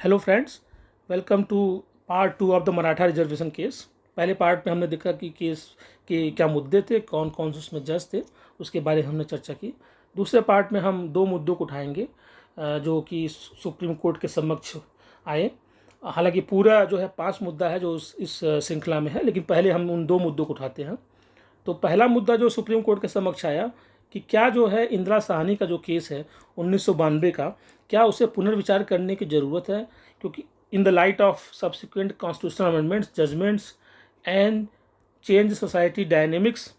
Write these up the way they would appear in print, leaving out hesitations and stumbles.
Hello friends, welcome to part 2 of the Maratha reservation case. पहले part में हमने देखा कि केस के क्या मुद्दे थे, कौन कौन से उसमें जज थे, उसके बारे में हमने चर्चा की। दूसरे पार्ट में हम दो मुद्दों को उठाएंगे जो कि सुप्रीम कोर्ट के समक्ष आए। हालांकि पूरा जो है 5 मुद्दा है जो इस श्रृंखला में है, लेकिन पहले हम उन दो मुद्दों को उठाते हैं। तो पहला मुद्दा जो सुप्रीम कोर्ट के समक्ष आया कि क्या जो है इंदिरा साहनी का जो केस है 1992 का, क्या उसे पुनर्विचार करने की ज़रूरत है, क्योंकि in the light of subsequent constitutional amendments, judgments and change society dynamics.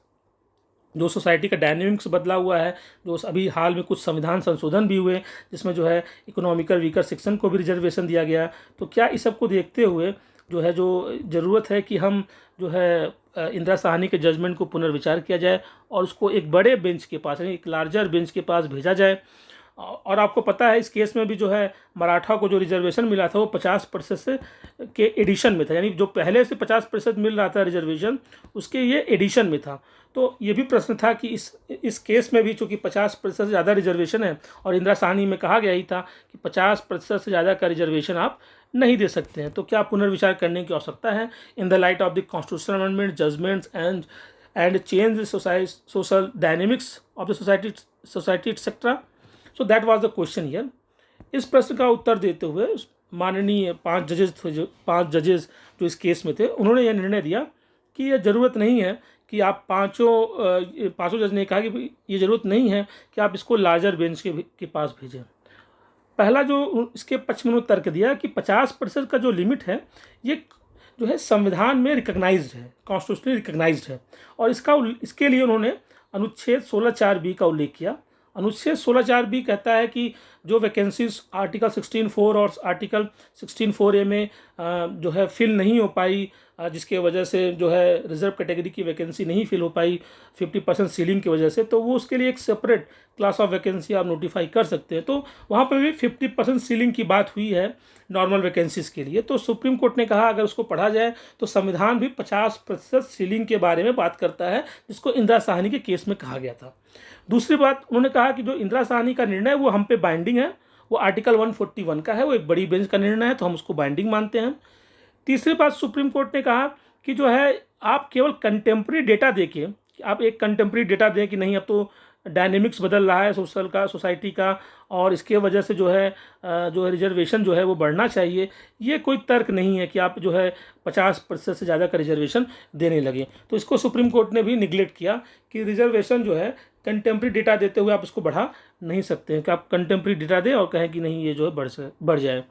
जो सोसाइटी का डायनेमिक्स बदला हुआ है, जो अभी हाल में कुछ संविधान संशोधन भी हुए जिसमें जो है इकोनॉमिकल वीकर सेक्शन को भी रिजर्वेशन दिया गया। तो क्या इस सब को देखते हुए जो है जो ज़रूरत है कि हम जो है इंदिरा साहनी के जजमेंट को पुनर्विचार किया जाए और उसको एक बड़े बेंच के पास, यानी एक लार्जर बेंच के पास भेजा जाए। और आपको पता है इस केस में भी जो है मराठा को जो रिजर्वेशन मिला था वो 50% से के एडिशन में था, यानी जो पहले से 50% मिल रहा था रिजर्वेशन, उसके ये एडिशन में था। तो ये भी प्रश्न था कि इस केस में भी चूँकि 50% से ज़्यादा रिजर्वेशन है और इंदिरा साहनी में कहा गया ही था कि 50% से ज़्यादा का रिजर्वेशन आप नहीं दे सकते हैं, तो क्या पुनर्विचार करने की आवश्यकता है in the light of the constitutional amendment, judgments and change social dynamics of the society etcetera. So that was the question here. इस प्रश्न का उत्तर देते हुए माननीय 5 जजेस जो इस केस में थे, उन्होंने यह निर्णय दिया कि यह ज़रूरत नहीं है कि आप पाँचों जज ने कहा कि ये ज़रूरत नहीं है कि आप इसको लार्जर बेंच के पास भेजें। पहला जो इसके पक्ष में उन्होंने तर्क दिया कि 50% का जो लिमिट है ये जो है संविधान में रिकग्नाइज्ड है, कॉन्स्टिट्यूशनली रिकग्नाइज्ड है, और इसके लिए उन्होंने अनुच्छेद 16(4)(b) का उल्लेख किया। अनुच्छेद 16(4)(b) कहता है कि जो वैकेंसीज आर्टिकल 16(4) और आर्टिकल 16(4)(a) में जो है फिल नहीं हो पाई, जिसके वजह से जो है रिजर्व कैटेगरी की वैकेंसी नहीं फिल हो पाई 50% सीलिंग की वजह से, तो वो उसके लिए एक सेपरेट क्लास ऑफ वैकेंसी आप नोटिफाई कर सकते हैं। तो वहाँ पर भी 50% सीलिंग की बात हुई है नॉर्मल वैकेंसीज के लिए। तो सुप्रीम कोर्ट ने कहा अगर उसको पढ़ा जाए तो संविधान भी 50% सीलिंग के बारे में बात करता है, जिसको इंदिरा साहनी के केस में कहा गया था। दूसरी बात उन्होंने कहा कि जो इंदिरा साहनी का निर्णय वो हम पे बाइंडिंग है, वो आर्टिकल 141 का है, वो एक बड़ी बेंच का निर्णय है, तो हम उसको बाइंडिंग मानते हैं। तीसरी बात सुप्रीम कोर्ट ने कहा कि जो है आप केवल कंटेम्प्रेरी डेटा देके, आप एक कंटेम्प्रेरी डेटा दें कि नहीं अब तो डायनेमिक्स बदल रहा है सोसाइटी का, और इसके वजह से जो है रिजर्वेशन जो है वो बढ़ना चाहिए, ये कोई तर्क नहीं है कि आप जो है 50% से ज़्यादा का रिजर्वेशन देने लगे। तो इसको सुप्रीम कोर्ट ने भी निगलेक्ट किया कि रिजर्वेशन जो है कंटेम्प्रेरी डेटा देते हुए आप इसको बढ़ा नहीं सकते हैं कि आप कंटेम्प्रेरी डेटा दें और कहें कि नहीं ये जो है बढ़ जाए।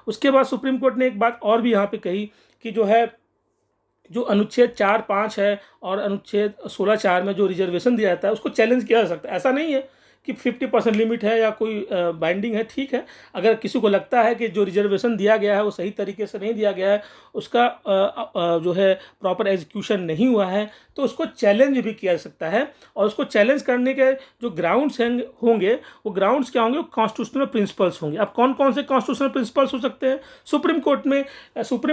उसके बाद सुप्रीम कोर्ट ने एक बात और भी यहाँ पे कही कि जो अनुच्छेद 4(5) है और अनुच्छेद 16(4) में जो रिजर्वेशन दिया जाता है उसको चैलेंज किया जा सकता है। ऐसा नहीं है कि 50% लिमिट है या कोई बाइंडिंग है, ठीक है। अगर किसी को लगता है कि जो रिजर्वेशन दिया गया है वो सही तरीके से नहीं दिया गया है, उसका जो है प्रॉपर एग्जीक्यूशन नहीं हुआ है, तो उसको चैलेंज भी किया जा सकता है। और उसको चैलेंज करने के जो ग्राउंड्स होंगे वो ग्राउंड्स क्या होंगे, वो कॉन्स्टिट्यूशनल प्रिंसिपल्स होंगे। अब कौन कौन से कॉन्स्टिट्यूशनल प्रिंसिपल्स हो सकते हैं? सुप्रीम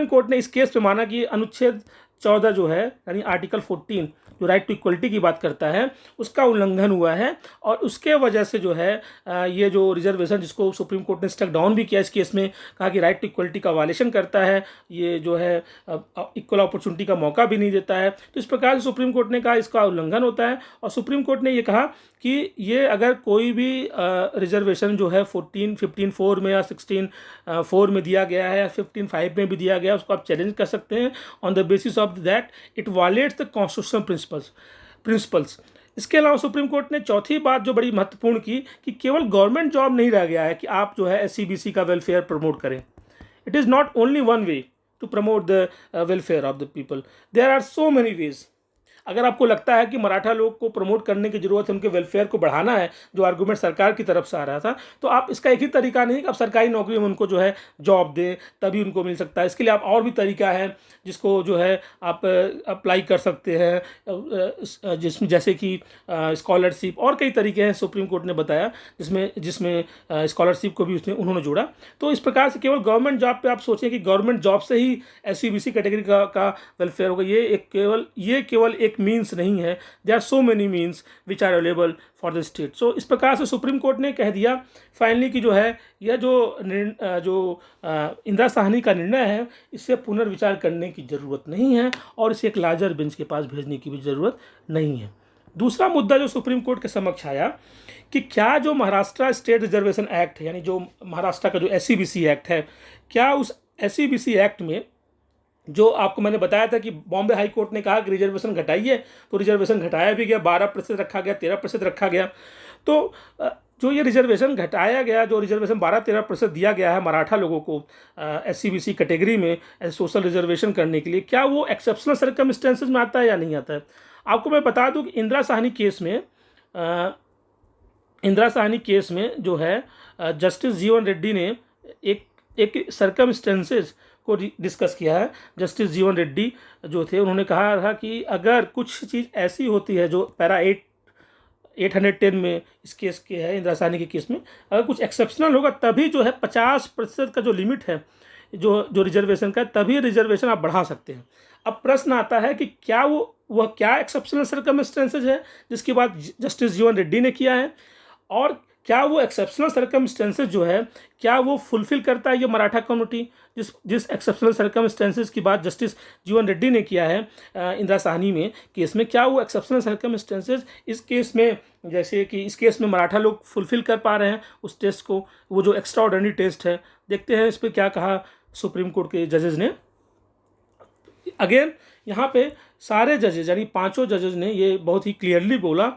कोर्ट ने इस केस पे माना कि अनुच्छेद 14 जो है, यानी आर्टिकल 14 जो राइट टू इक्वलिटी की बात करता है, उसका उल्लंघन हुआ है, और उसके वजह से जो है ये जो रिजर्वेशन जिसको सुप्रीम कोर्ट ने स्ट्रक डाउन भी किया इस केस में, कहा कि राइट टू इक्वलिटी का वायलेशन करता है, ये जो है इक्वल अपॉर्चुनिटी का मौका भी नहीं देता है। तो इस प्रकार से सुप्रीम कोर्ट ने कहा इसका उल्लंघन होता है, और सुप्रीम कोर्ट ने ये कहा कि ये अगर कोई भी रिजर्वेशन जो है 15(4) में या 16(4) में दिया गया है या 15(5) में भी दिया गया है, उसको आप चैलेंज कर सकते हैं on the basis of that it violets the constitutional principles. इसके अलावा सुप्रीम कोर्ट ने चौथी बात जो बड़ी महत्वपूर्ण की कि केवल गवर्नमेंट जॉब नहीं रह गया है कि आप जो है SCBC का वेलफेयर प्रमोट करें। It is not only one way to promote the welfare of the people, there are so many ways. अगर आपको लगता है कि मराठा लोग को प्रमोट करने की ज़रूरत है, उनके वेलफेयर को बढ़ाना है, जो आर्गूमेंट सरकार की तरफ से आ रहा था, तो आप इसका एक ही तरीका नहीं कि आप सरकारी नौकरी में उनको जो है जॉब दें तभी उनको मिल सकता है। इसके लिए आप और भी तरीका है जिसको जो है आप अप्लाई कर सकते हैं, जिसमें जैसे कि स्कॉलरशिप और कई तरीके हैं सुप्रीम कोर्ट ने बताया, जिसमें स्कॉलरशिप को भी उन्होंने जोड़ा। तो इस प्रकार से केवल गवर्नमेंट जॉब पे आप सोचें कि गवर्नमेंट जॉब से ही SCBC कैटेगरी का वेलफेयर होगा, ये केवल एक एक मीन्स नहीं है, there are so many means which are available for the state. So इस प्रकार से सुप्रीम कोर्ट ने कह दिया फाइनली कि जो है यह जो इंदिरा साहनी का निर्णय है इससे पुनर्विचार करने की ज़रूरत नहीं है और इसे एक लार्जर बेंच के पास भेजने की भी ज़रूरत नहीं है। दूसरा मुद्दा जो सुप्रीम कोर्ट के समक्ष आया कि क्या जो महाराष्ट्र स्टेट रिजर्वेशन एक्ट है, यानी जो महाराष्ट्र का जो SCBC एक्ट है, क्या उस SCBC एक्ट में जो आपको मैंने बताया था कि बॉम्बे हाई कोर्ट ने कहा कि रिजर्वेशन घटाइए, तो रिजर्वेशन घटाया भी गया, 12% रखा गया, 13% रखा गया। तो जो ये रिजर्वेशन घटाया गया, जो रिजर्वेशन 12-13% दिया गया है मराठा लोगों को SCBC कैटेगरी में सोशल रिजर्वेशन करने के लिए, क्या वो एक्सेप्शनल सर्कमस्टेंसेज में आता है या नहीं आता है? आपको मैं बता दूं कि इंदिरा साहनी केस में जो है जस्टिस जीवन रेड्डी ने एक सर्कमस्टेंसेज को डिस्कस किया है। जस्टिस जीवन रेड्डी जो थे उन्होंने कहा था कि अगर कुछ चीज़ ऐसी होती है जो पैरा 810 में इस केस के है, इंदिरा साहनी के केस में, अगर कुछ एक्सेप्शनल होगा तभी जो है 50% का जो लिमिट है जो रिजर्वेशन का, तभी रिजर्वेशन आप बढ़ा सकते हैं। अब प्रश्न आता है कि क्या वह क्या एक्सेप्शनल सर्कमस्टेंसेज है जिसकी बात जस्टिस जीवन रेड्डी ने किया है, और क्या वो एक्सेप्शनल सर्कमस्टेंसेज जो है क्या वो फुलफिल करता है ये मराठा कम्युनिटी, जिस एक्सेप्शनल सर्कमस्टेंसेज की बात जस्टिस जीवन रेड्डी ने किया है इंदिरा साहनी में केस में, क्या वो एक्सेप्शनल सर्कमस्टेंसेज इस केस में, जैसे कि इस केस में मराठा लोग फुलफिल कर पा रहे हैं उस टेस्ट को, वो जो एक्स्ट्रा ऑर्डिनरी टेस्ट है। देखते हैं इस पर क्या कहा सुप्रीम कोर्ट के जजेज ने। अगेन यहाँ पे सारे जजेज यानी 5 जजेज ने ये बहुत ही क्लियरली बोला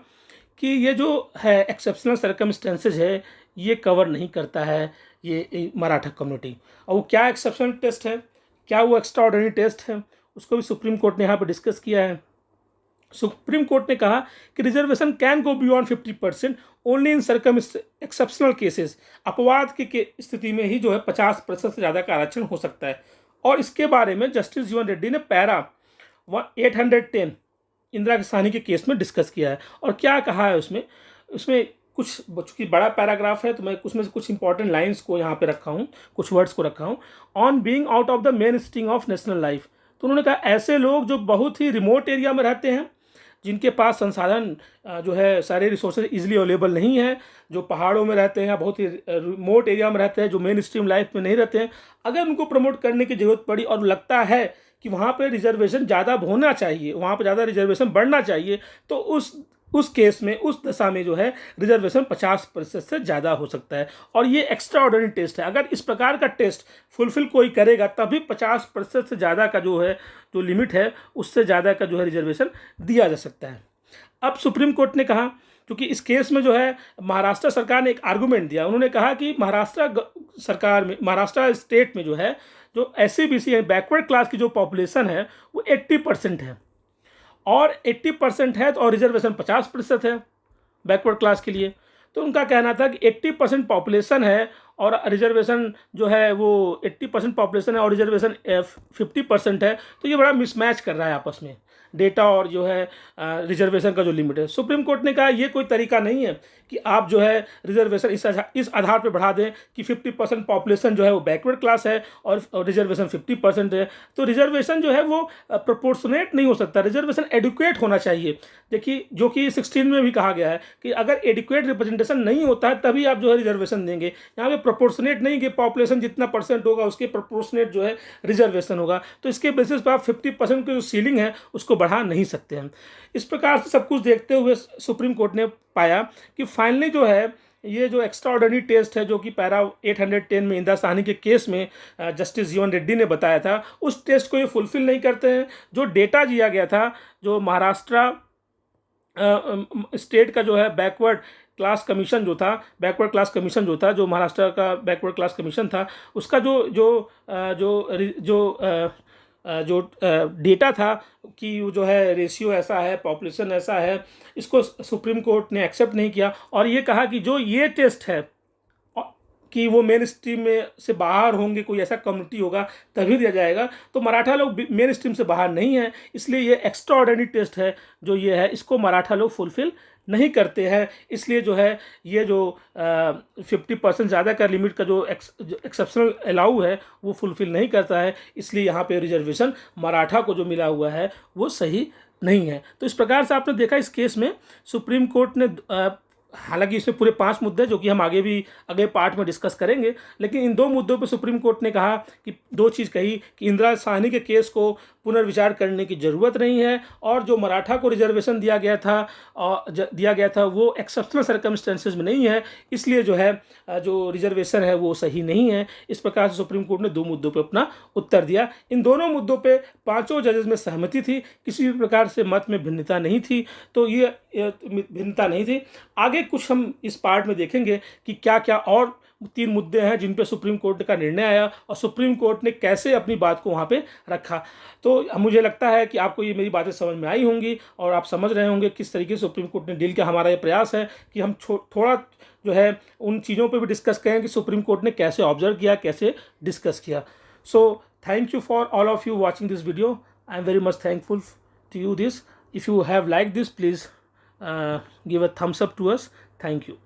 कि ये जो है एक्सेप्शनल सर्कमस्टेंसेज है ये कवर नहीं करता है ये मराठा कम्युनिटी। और वो क्या एक्सेप्शनल टेस्ट है, क्या वो एक्स्ट्रा ऑर्डिनरी टेस्ट है, उसको भी सुप्रीम कोर्ट ने यहाँ पर डिस्कस किया है। सुप्रीम कोर्ट ने कहा कि reservation can go beyond 50% only in exceptional cases. अपवाद की स्थिति में ही जो है 50% से ज़्यादा का आरक्षण हो सकता है। और इसके बारे में जस्टिस जीवन रेड्डी ने पैरा 810 इंदिरा साहनी के केस में डिस्कस किया है। और क्या कहा है उसमें कुछ, चूँकि बड़ा पैराग्राफ है तो मैं उसमें से कुछ इंपॉर्टेंट लाइंस को यहाँ पे रखा हूँ, कुछ वर्ड्स को रखा हूँ। On being out of the main stream of national life, तो उन्होंने कहा ऐसे लोग जो बहुत ही रिमोट एरिया में रहते हैं, जिनके पास संसाधन जो है सारे रिसोर्सेज इजीली अवेलेबल नहीं है, जो पहाड़ों में रहते हैं या बहुत ही रिमोट एरिया में रहते हैं, जो मेन स्ट्रीम लाइफ में नहीं रहते हैं, अगर उनको प्रमोट करने की ज़रूरत पड़ी और लगता है कि वहाँ पे रिजर्वेशन ज़्यादा होना चाहिए, वहाँ पे ज़्यादा रिजर्वेशन बढ़ना चाहिए, तो उस केस में, उस दशा में जो है रिजर्वेशन 50% से ज़्यादा हो सकता है। और ये एक्स्ट्रा ऑर्डिनरी टेस्ट है, अगर इस प्रकार का टेस्ट फुलफिल कोई करेगा तभी 50% से ज़्यादा का जो है जो लिमिट है उससे ज़्यादा का जो है रिजर्वेशन दिया जा सकता है। अब सुप्रीम कोर्ट ने कहा, क्योंकि इस केस में जो है महाराष्ट्र सरकार ने एक आर्गूमेंट दिया, उन्होंने कहा कि महाराष्ट्र स्टेट में जो है जो SCBC है बैकवर्ड क्लास की जो पॉपुलेशन है वो 80% है, और 80% है तो और रिजर्वेशन 50% है बैकवर्ड क्लास के लिए। तो उनका कहना था कि 80% पॉपुलेशन है और रिजर्वेशन जो है वो 80% पॉपुलेशन है और रिजर्वेशन 50% है, तो ये बड़ा मिसमैच कर रहा है आपस में डेटा और जो है रिजर्वेशन का जो लिमिट है। सुप्रीम कोर्ट ने कहा ये कोई तरीका नहीं है कि आप जो है रिजर्वेशन इस आधार पर बढ़ा दें कि 50% पॉपुलेशन जो है वो बैकवर्ड क्लास है और रिजर्वेशन 50% है। तो रिजर्वेशन जो है वो प्रोपोर्शनेट नहीं हो सकता, रिजर्वेशन एडुकेट होना चाहिए। देखिए जो कि 16 में भी कहा गया है कि अगर एडुकेट रिप्रेजेंटेशन नहीं होता है तभी आप जो है रिजर्वेशन देंगे। यहाँ पे प्रोपोर्शनेट नहीं कि पॉपुलेशन जितना % होगा उसके प्रोपोर्शनेट जो है रिजर्वेशन होगा, तो इसके बेसिस पर आप 50% की जो सीलिंग है उसको बढ़ा नहीं सकते हैं। इस प्रकार से सब कुछ देखते हुए सुप्रीम कोर्ट ने पाया कि फाइनली जो है ये जो एक्स्ट्रा ऑर्डिनरी टेस्ट है जो कि पैरा 810 में इंदिरा साहनी के केस में जस्टिस जीवन रेड्डी ने बताया था, उस टेस्ट को ये फुलफिल नहीं करते हैं। जो डेटा दिया गया था, जो महाराष्ट्र स्टेट का जो है बैकवर्ड क्लास कमीशन जो था, जो महाराष्ट्र का बैकवर्ड क्लास कमीशन था, उसका जो डेटा था कि जो है रेशियो ऐसा है, पॉपुलेशन ऐसा है, इसको सुप्रीम कोर्ट ने एक्सेप्ट नहीं किया और ये कहा कि जो ये टेस्ट है कि वो मेन स्ट्रीम में से बाहर होंगे, कोई ऐसा कम्युनिटी होगा तभी दिया जाएगा। तो मराठा लोग मेन स्ट्रीम से बाहर नहीं है, इसलिए ये एक्स्ट्रा ऑर्डिनरी टेस्ट है जो ये है, इसको मराठा लोग फुलफिल नहीं करते हैं, इसलिए जो है ये जो 50% ज़्यादा का लिमिट का जो एक्सेप्शनल अलाउ है वो फुलफिल नहीं करता है, इसलिए यहाँ पे रिजर्वेशन मराठा को जो मिला हुआ है वो सही नहीं है। तो इस प्रकार से आपने देखा इस केस में सुप्रीम कोर्ट ने हालांकि इसमें पूरे 5 मुद्दे जो कि हम आगे अगले पार्ट में डिस्कस करेंगे, लेकिन इन 2 मुद्दों पर सुप्रीम कोर्ट ने कहा कि 2 चीज़ कही कि इंदिरा साहनी के केस को पुनर्विचार करने की ज़रूरत नहीं है, और जो मराठा को रिजर्वेशन दिया गया था वो एक्सेप्शनल सर्कमस्टेंसेज में नहीं है, इसलिए जो है जो रिजर्वेशन है वो सही नहीं है। इस प्रकार से सुप्रीम कोर्ट ने 2 मुद्दों पर अपना उत्तर दिया। इन दोनों मुद्दों पर 5 जजेस में सहमति थी, किसी भी प्रकार से मत में भिन्नता नहीं थी। तो ये भिन्नता नहीं थी। आगे कुछ हम इस पार्ट में देखेंगे कि क्या क्या और 3 मुद्दे हैं जिन पे सुप्रीम कोर्ट का निर्णय आया और सुप्रीम कोर्ट ने कैसे अपनी बात को वहाँ पे रखा। तो मुझे लगता है कि आपको ये मेरी बातें समझ में आई होंगी और आप समझ रहे होंगे किस तरीके से सुप्रीम कोर्ट ने डील किया। हमारा ये प्रयास है कि हम थोड़ा जो है उन चीज़ों पे भी डिस्कस करें कि सुप्रीम कोर्ट ने कैसे ऑब्जर्व किया, कैसे डिस्कस किया। So thank you for all of you watching this video. I am very much thankful to you this. If you have liked this, please give a thumbs up to us. Thank you.